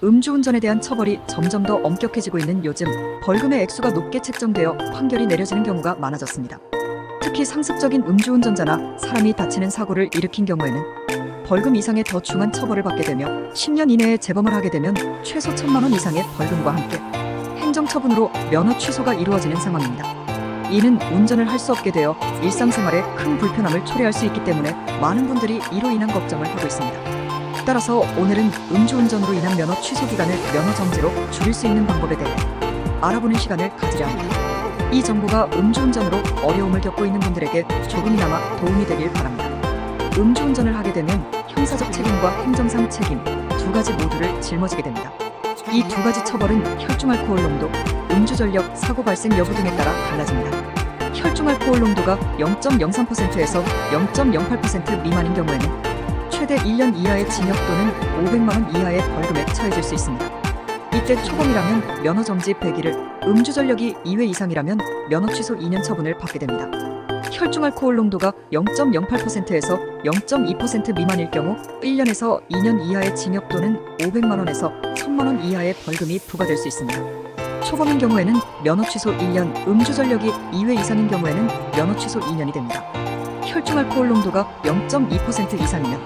음주운전에 대한 처벌이 점점 더 엄격해지고 있는 요즘 벌금의 액수가 높게 책정되어 판결이 내려지는 경우가 많아졌습니다. 특히 상습적인 음주운전자나 사람이 다치는 사고를 일으킨 경우에는 벌금 이상의 더 중한 처벌을 받게 되며 10년 이내에 재범을 하게 되면 최소 1,000만 원 이상의 벌금과 함께 행정처분으로 면허 취소가 이루어지는 상황입니다. 이는 운전을 할 수 없게 되어 일상생활에 큰 불편함을 초래할 수 있기 때문에 많은 분들이 이로 인한 걱정을 하고 있습니다. 따라서 오늘은 음주운전으로 인한 면허 취소 기간을 면허 정지로 줄일 수 있는 방법에 대해 알아보는 시간을 가지려 합니다. 이 정보가 음주운전으로 어려움을 겪고 있는 분들에게 조금이나마 도움이 되길 바랍니다. 음주운전을 하게 되면 형사적 책임과 행정상 책임 두 가지 모두를 짊어지게 됩니다. 이 두 가지 처벌은 혈중알코올 농도, 음주전력, 사고 발생 여부 등에 따라 달라집니다. 혈중알코올 농도가 0.03%에서 0.08% 미만인 경우에는 최대 1년 이하의 징역 또는 500만 원 이하의 벌금에 처해질 수 있습니다. 이때 초범이라면 면허 정지 100일을, 음주전력이 2회 이상이라면 면허 취소 2년 처분을 받게 됩니다. 혈중알코올 농도가 0.08%에서 0.2% 미만일 경우 1년에서 2년 이하의 징역 또는 500만 원에서 1,000만 원 이하의 벌금이 부과될 수 있습니다. 초범인 경우에는 면허 취소 1년, 음주전력이 2회 이상인 경우에는 면허 취소 2년이 됩니다. 혈중알코올 농도가 0.2% 이상이면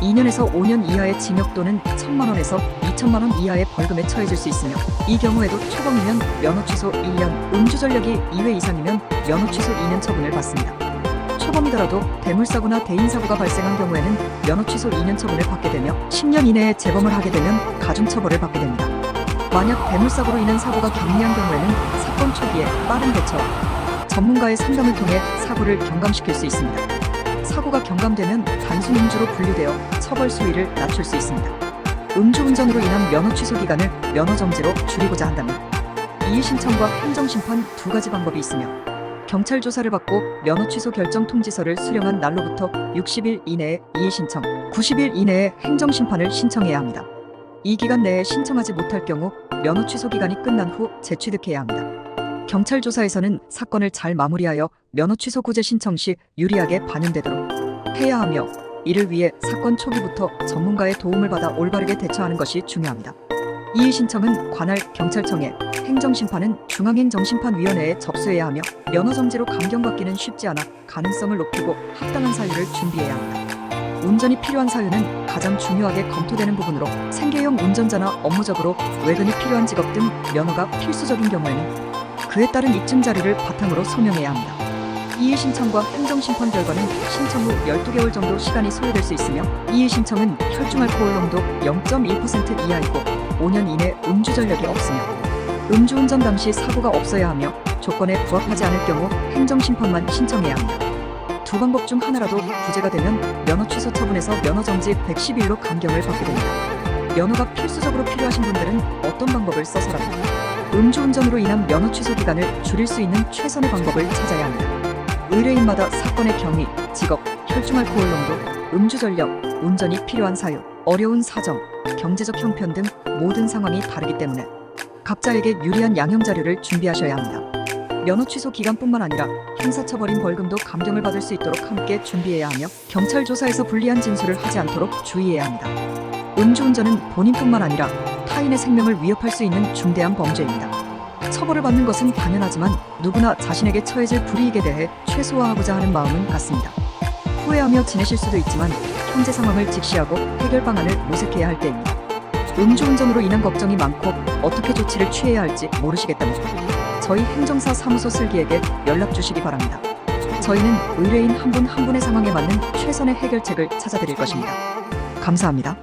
2년에서 5년 이하의 징역 또는 1,000만 원에서 2,000만 원 이하의 벌금에 처해질 수 있으며 이 경우에도 초범이면 면허 취소 1년, 음주전력이 2회 이상이면 면허 취소 2년 처분을 받습니다. 초범이더라도 대물사고나 대인사고가 발생한 경우에는 면허 취소 2년 처분을 받게 되며 10년 이내에 재범을 하게 되면 가중처벌을 받게 됩니다. 만약 대물사고로 인한 사고가 경미한 경우에는 사건 초기에 빠른 대처, 전문가의 상담을 통해 사고를 경감시킬 수 있습니다. 사고가 경감되면 단순 음주로 분류되어 처벌 수위를 낮출 수 있습니다. 음주운전으로 인한 면허 취소 기간을 면허 정지로 줄이고자 한다면 이의 신청과 행정심판 두 가지 방법이 있으며 경찰 조사를 받고 면허 취소 결정 통지서를 수령한 날로부터 60일 이내에 이의 신청, 90일 이내에 행정심판을 신청해야 합니다. 이 기간 내에 신청하지 못할 경우 면허 취소 기간이 끝난 후 재취득해야 합니다. 경찰 조사에서는 사건을 잘 마무리하여 면허 취소 구제 신청 시 유리하게 반영되도록 해야 하며 이를 위해 사건 초기부터 전문가의 도움을 받아 올바르게 대처하는 것이 중요합니다. 이의 신청은 관할 경찰청에, 행정심판은 중앙행정심판위원회에 접수해야 하며 면허 정지로 감경받기는 쉽지 않아 가능성을 높이고 합당한 사유를 준비해야 합니다. 운전이 필요한 사유는 가장 중요하게 검토되는 부분으로 생계형 운전자나 업무적으로 외근이 필요한 직업 등 면허가 필수적인 경우에는 그에 따른 입증 자료를 바탕으로 소명해야 합니다. 이의 신청과 행정심판 결과는 신청 후 12개월 정도 시간이 소요될 수 있으며 이의 신청은 혈중알코올 농도 0.1% 이하이고 5년 이내 음주전력이 없으며 음주운전 당시 사고가 없어야 하며 조건에 부합하지 않을 경우 행정심판만 신청해야 합니다. 두 방법 중 하나라도 부재가 되면 면허 취소 처분에서 면허 정지 110일로 감경을 받게 됩니다. 면허가 필수적으로 필요하신 분들은 어떤 방법을 써서라도 음주운전으로 인한 면허 취소 기간을 줄일 수 있는 최선의 방법을 찾아야 합니다. 의뢰인마다 사건의 경위, 직업, 혈중알코올 농도, 음주전력, 운전이 필요한 사유, 어려운 사정, 경제적 형편 등 모든 상황이 다르기 때문에 각자에게 유리한 양형 자료를 준비하셔야 합니다. 면허 취소 기간뿐만 아니라 형사처벌인 벌금도 감경을 받을 수 있도록 함께 준비해야 하며 경찰 조사에서 불리한 진술을 하지 않도록 주의해야 합니다. 음주운전은 본인뿐만 아니라 타인의 생명을 위협할 수 있는 중대한 범죄입니다. 처벌을 받는 것은 당연하지만 누구나 자신에게 처해질 불이익에 대해 최소화하고자 하는 마음은 같습니다. 후회하며 지내실 수도 있지만 현재 상황을 직시하고 해결 방안을 모색해야 할 때입니다. 음주운전으로 인한 걱정이 많고 어떻게 조치를 취해야 할지 모르시겠다면 저희 행정사 사무소 슬기에게 연락 주시기 바랍니다. 저희는 의뢰인 한 분 한 분의 상황에 맞는 최선의 해결책을 찾아드릴 것입니다. 감사합니다.